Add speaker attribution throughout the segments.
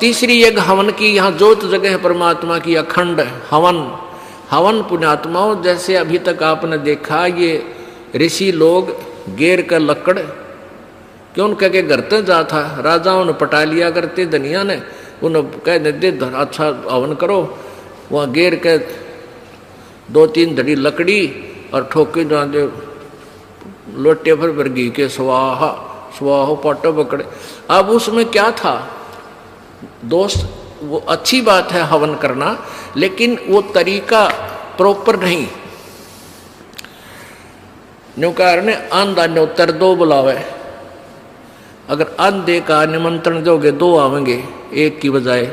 Speaker 1: तीसरी एक हवन की, यहाँ ज्योत जगह है परमात्मा की, अखंड हवन। हवन पुण्यात्माओं, जैसे अभी तक आपने देखा ये ऋषि लोग गेर का लकड़ क्यों कह के घर तक जा था, राजाओं ने पटा लिया करते, धनिया ने उन्हें कह देते अच्छा हवन करो, वहाँ गेर के 2-3 धड़ी लकड़ी और ठोके जाते लोटे भर घी के स्वाहा स्वाहो पाटो पकड़े। अब उसमें क्या था दोस्त, वो अच्छी बात है हवन करना, लेकिन वो तरीका प्रॉपर नहीं। न्यू कारण आंधा न्योतर 2 बुलावे, अगर आंधे का निमंत्रण दोगे 2 आवेंगे एक की बजाय।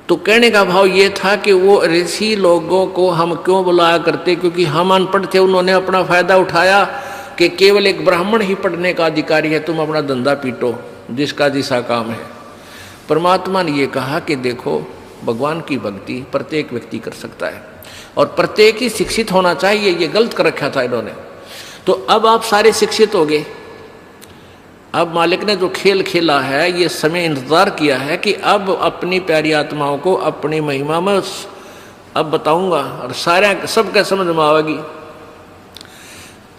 Speaker 1: तो कहने का भाव ये था कि वो ऋषि लोगों को हम क्यों बुलाया करते, क्योंकि हम अनपढ़ थे, उन्होंने अपना फायदा उठाया कि केवल एक ब्राह्मण ही पढ़ने का अधिकारी है, तुम अपना धंधा पीटो, जिसका जिसा काम है। परमात्मा ने ये कहा कि देखो भगवान की भक्ति प्रत्येक व्यक्ति कर सकता है और प्रत्येक ही शिक्षित होना चाहिए, ये गलत कर रखा था इन्होंने। तो अब आप सारे शिक्षित हो गए। अब मालिक ने जो खेल खेला है, ये समय इंतजार किया है कि अब अपनी प्यारी आत्माओं को अपनी महिमा में अब बताऊंगा और सारे सबका समझ में आवेगी।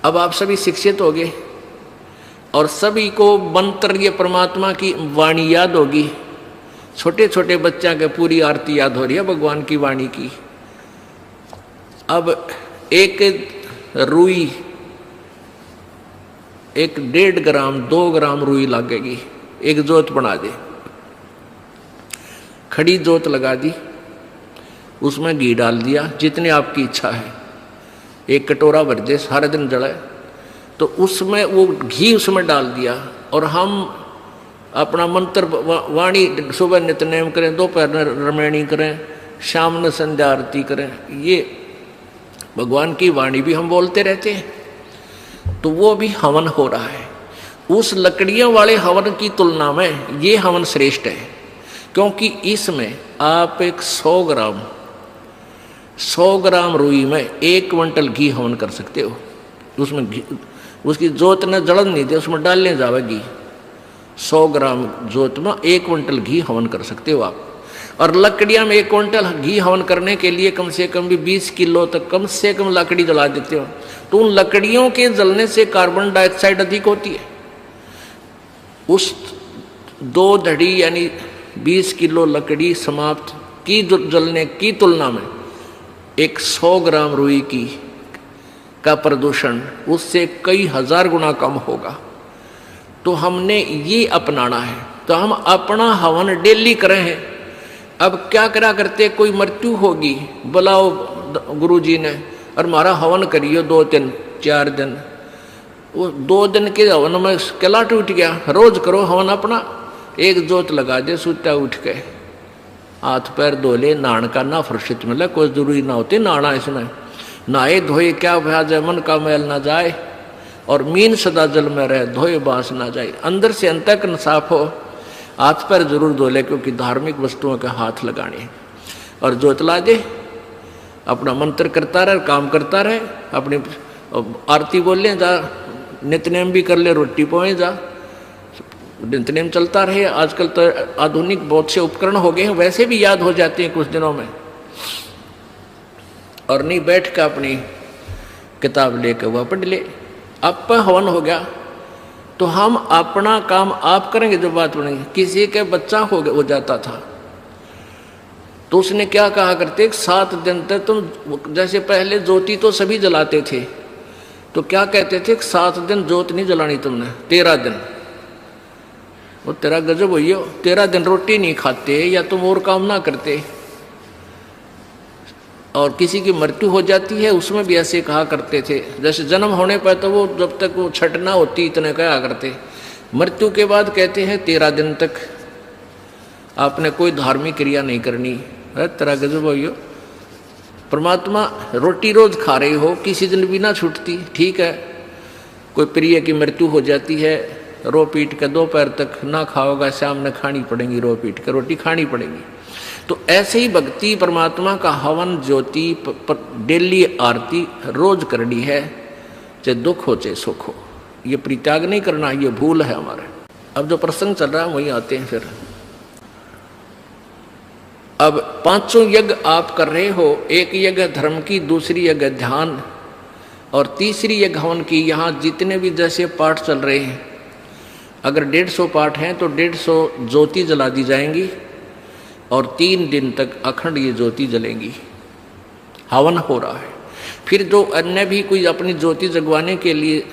Speaker 1: अब आप सभी शिक्षित हो गए और सभी को मंत्र ये परमात्मा की वाणी याद होगी। छोटे छोटे बच्चा के पूरी आरती याद हो रही है भगवान की वाणी की। अब एक रुई, 1.5 ग्राम 2 ग्राम रुई लगेगी, एक जोत बना दे, खड़ी जोत लगा दी, उसमें घी डाल दिया जितनी आपकी इच्छा है, 1 कटोरा भर दे, सारे दिन जलाए। तो उसमें वो घी उसमें डाल दिया और हम अपना मंत्र वाणी सुबह नित्यनेम करें, दोपहर रमैणी करें, शाम में संध्या आरती करें, ये भगवान की वाणी भी हम बोलते रहते हैं। तो वो भी हवन हो रहा है। उस लकड़ियों वाले हवन की तुलना में ये हवन श्रेष्ठ है, क्योंकि इसमें आप एक 100 ग्राम रुई में 1 क्विंटल घी हवन कर सकते हो। उसमें घी, उसकी जोत ने जलन नहीं दे, उसमें डालने जावे घी। 100 ग्राम जोत में 1 क्विंटल घी हवन कर सकते हो आप। और लकड़ियां में 1 क्विंटल घी हवन करने के लिए कम से कम भी 20 किलो तक कम से कम लकड़ी जला देते हो। तो उन लकड़ियों के जलने से कार्बन डाइऑक्साइड अधिक होती है। उस 2 धड़ी यानी 20 किलो लकड़ी समाप्त की जलने की तुलना में एक 100 ग्राम रुई की का प्रदूषण उससे कई हजार गुना कम होगा। तो हमने ये अपनाना है। तो हम अपना हवन डेली करें हैं। अब क्या करा करते, कोई मृत्यु होगी, बुलाओ गुरुजी ने और हमारा हवन करियो 2 दिन 4 दिन। वो 2 दिन के हवन में किला टूट गया। रोज करो हवन अपना, एक जोत लगा दे, सुता उठ के हाथ पैर धो ले, नहान का ना फुर्सत मिले, कोई जरूरी ना होती नहाना। इसमें नहाए धोए क्या भ्याज है, मन का मैल ना जाए और मीन सदा जल में रहे, धोए बांस ना जाए। अंदर से अंत तक साफ हो, हाथ पैर जरूर धो ले, क्योंकि धार्मिक वस्तुओं के हाथ लगाने। और जोत ला दे, अपना मंत्र करता रहे, काम करता रहे, अपनी आरती बोल ले, जा नित्यनेम भी कर ले, रोटी पोए जा, नित्यनेम चलता रहे। आजकल तो आधुनिक बहुत से उपकरण हो गए हैं, वैसे भी याद हो जाते हैं कुछ दिनों में। और नहीं बैठ कर अपनी किताब लेकर वह पढ़ ले। अब हवन हो गया तो हम अपना काम आप करेंगे। जो बात बनेगी, किसी के बच्चा हो जाता था तो उसने क्या कहा करते, 7 दिन तक तुम, जैसे पहले ज्योति तो सभी जलाते थे, तो क्या कहते थे, 7 दिन ज्योत नहीं जलानी तुमने, 13 दिन। वो तेरा गजब हुई हो, 13 दिन रोटी नहीं खाते या तुम और काम ना करते। और किसी की मृत्यु हो जाती है उसमें भी ऐसे कहा करते थे। जैसे जन्म होने पर तो वो जब तक वो छठ ना होती इतने कहा करते, मृत्यु के बाद कहते हैं 13 दिन तक आपने कोई धार्मिक क्रिया नहीं करनी। तेरा गजब हो। परमात्मा रोटी रोज खा रही हो, किसी दिन भी ना छूटती, ठीक है। कोई प्रिय की मृत्यु हो जाती है, रो पीट के दोपहर तक ना खाओगा, शाम में खानी पड़ेगी, रो पीट के रोटी खानी पड़ेगी। तो ऐसे ही भक्ति परमात्मा का हवन ज्योति डेली आरती रोज करनी है, चाहे दुख हो चाहे सुख हो। ये परित्याग नहीं करना, ये भूल है हमारे। अब जो प्रसंग चल रहा है वही आते हैं फिर। अब पांचों यज्ञ आप कर रहे हो, एक यज्ञ धर्म की, दूसरी यज्ञ ध्यान और तीसरी यज्ञ हवन की। यहाँ जितने भी जैसे पाठ चल रहे हैं, अगर 150 पाठ हैं तो 150 ज्योति जला दी जाएंगी और 3 दिन तक अखंड ये ज्योति जलेंगी। हवन हो रहा है। फिर जो अन्य भी कोई अपनी ज्योति जगवाने के लिए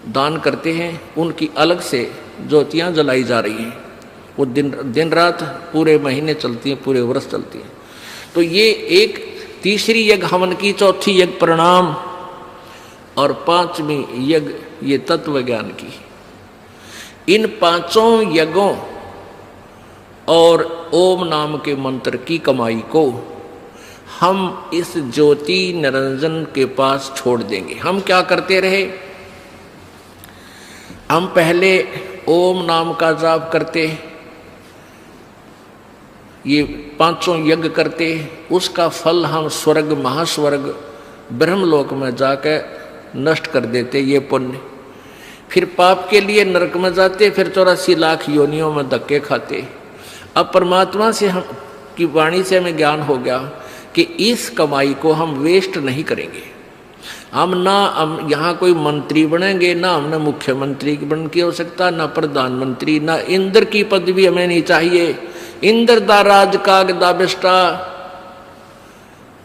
Speaker 1: दान करते हैं, उनकी अलग से ज्योतियाँ जलाई जा रही हैं। वो दिन रात पूरे महीने चलती हैं, पूरे वर्ष चलती हैं। तो ये एक तीसरी यज्ञ हवन की, चौथी यज्ञ प्रणाम और पांचवी यज्ञ ये तत्व ज्ञान की। इन पांचों यज्ञों और ओम नाम के मंत्र की कमाई को हम इस ज्योति निरंजन के पास छोड़ देंगे। हम क्या करते रहे, हम पहले ओम नाम का जाप करते, ये पांचों यज्ञ करते, उसका फल हम स्वर्ग, महास्वर्ग, ब्रह्मलोक में जाकर नष्ट कर देते ये पुण्य। फिर पाप के लिए नरक में जाते, फिर 84 लाख योनियों में धक्के खाते। अब परमात्मा से हम की वाणी से हमें ज्ञान हो गया कि इस कमाई को हम वेस्ट नहीं करेंगे। हम यहाँ कोई मंत्री बनेंगे, ना हमने मुख्यमंत्री बन की हो सकता, ना प्रधानमंत्री, ना इंद्र की पदवी हमें नहीं चाहिए। इंद्र दा राज काग दा बिष्टा,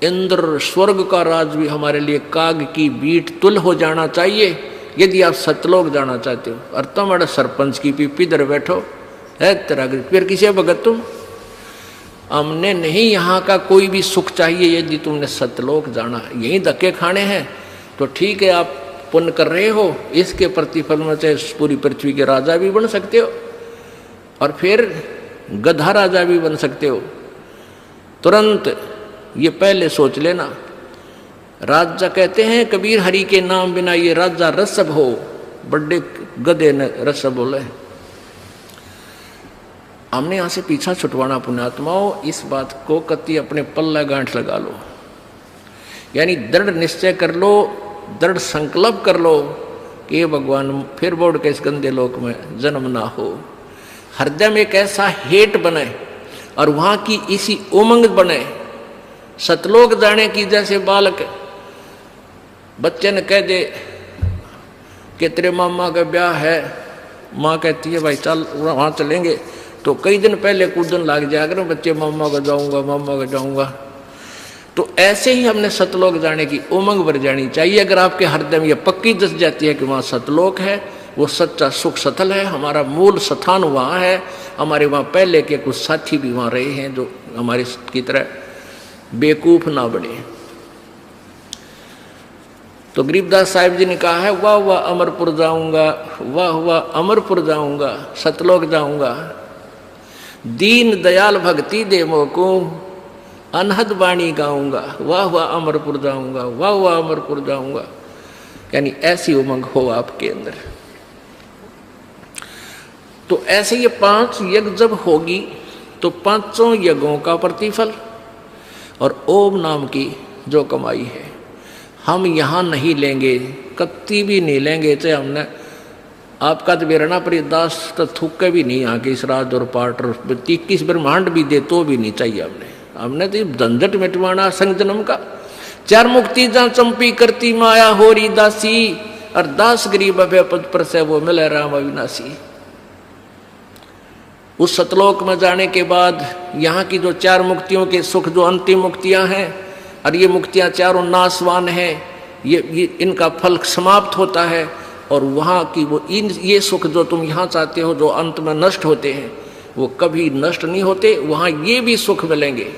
Speaker 1: इंद्र स्वर्ग का राज भी हमारे लिए काग की बीट तुल हो जाना चाहिए। यदि आप सतलोक जाना चाहते हो, और तुम्हारे सरपंच की पीपी इधर बैठो है तेरा, फिर किसे भगत तुम? हमने नहीं यहाँ का कोई भी सुख चाहिए। यदि तुमने सतलोक जाना, यही धक्के खाने हैं, तो ठीक है, आप पुण्य कर रहे हो, इसके प्रतिफल में चाहे पूरी पृथ्वी के राजा भी बन सकते हो और फिर गधा राजा भी बन सकते हो। तुरंत ये पहले सोच लेना। राजा कहते हैं कबीर, हरि के नाम बिना ये राजा रसब हो। बड़े गधे ने रसब बोले। हमने यहां से पीछा छुटवाना पुण्यात्माओं, इस बात को कति अपने पल्ला गांठ लगा लो, यानी दृढ़ निश्चय कर लो, दृढ़ संकल्प कर लो कि ये भगवान फिर बोर्ड के इस गंदे लोक में जन्म ना हो। हृदय में एक ऐसा हेट बने और वहां की इसी उमंग बने, सतलोक जाने की। जैसे बालक बच्चे ने कह दे कि तेरे मामा का ब्याह है, माँ कहती है भाई चल वहाँ चलेंगे, तो कई दिन पहले कूदन लग जाया करो बच्चे, मामा का जाऊँगा, मामा का जाऊँगा। तो ऐसे ही हमने सतलोक जाने की उमंग भर जानी चाहिए। अगर आपके हृदय में ये पक्की दस जाती है कि वहाँ सतलोक है, वो सच्चा सुख सतल है, हमारा मूल स्थान वहाँ है, हमारे वहाँ पहले के कुछ साथी भी वहाँ रहे हैं जो हमारे की तरह बेवकूफ ना बने। तो गरीबदास साहिब जी ने कहा है, वाह वाह अमरपुर जाऊंगा, वाह वाह अमरपुर जाऊंगा, सतलोक जाऊंगा, दीन दयाल भक्ति दे मोको, अनहद वाणी गाऊंगा, वाह वाह अमरपुर जाऊंगा, वाह वाह अमरपुर जाऊंगा। यानी ऐसी उमंग हो आपके अंदर। तो ऐसे ये 5 यज्ञ जब होगी तो पांचों यज्ञों का प्रतिफल और ओम नाम की जो कमाई है हम यहाँ नहीं लेंगे, कत्ती भी नहीं लेंगे। चाहे हमने आपका तो बेरना पर दास तो थूके भी नहीं आके इस राज और पाठ 21 ब्रह्मांड भी दे तो भी नहीं चाहिए। हमने तो झंझट मिटवाना संग जन्म का। 4 मुक्ति जहाँ चंपी करती माया होरी दासी, और दास गरीब अभय पद पर से वो मिले राम अविनाशी। उस सतलोक में जाने के बाद यहाँ की जो 4 मुक्तियों के सुख, जो अंतिम मुक्तियाँ हैं, और ये मुक्तियाँ चारों नाशवान हैं, ये इनका फल समाप्त होता है। और वहाँ की वो ये सुख जो तुम यहाँ चाहते हो, जो अंत में नष्ट होते हैं, वो कभी नष्ट नहीं होते। वहाँ ये भी सुख मिलेंगे।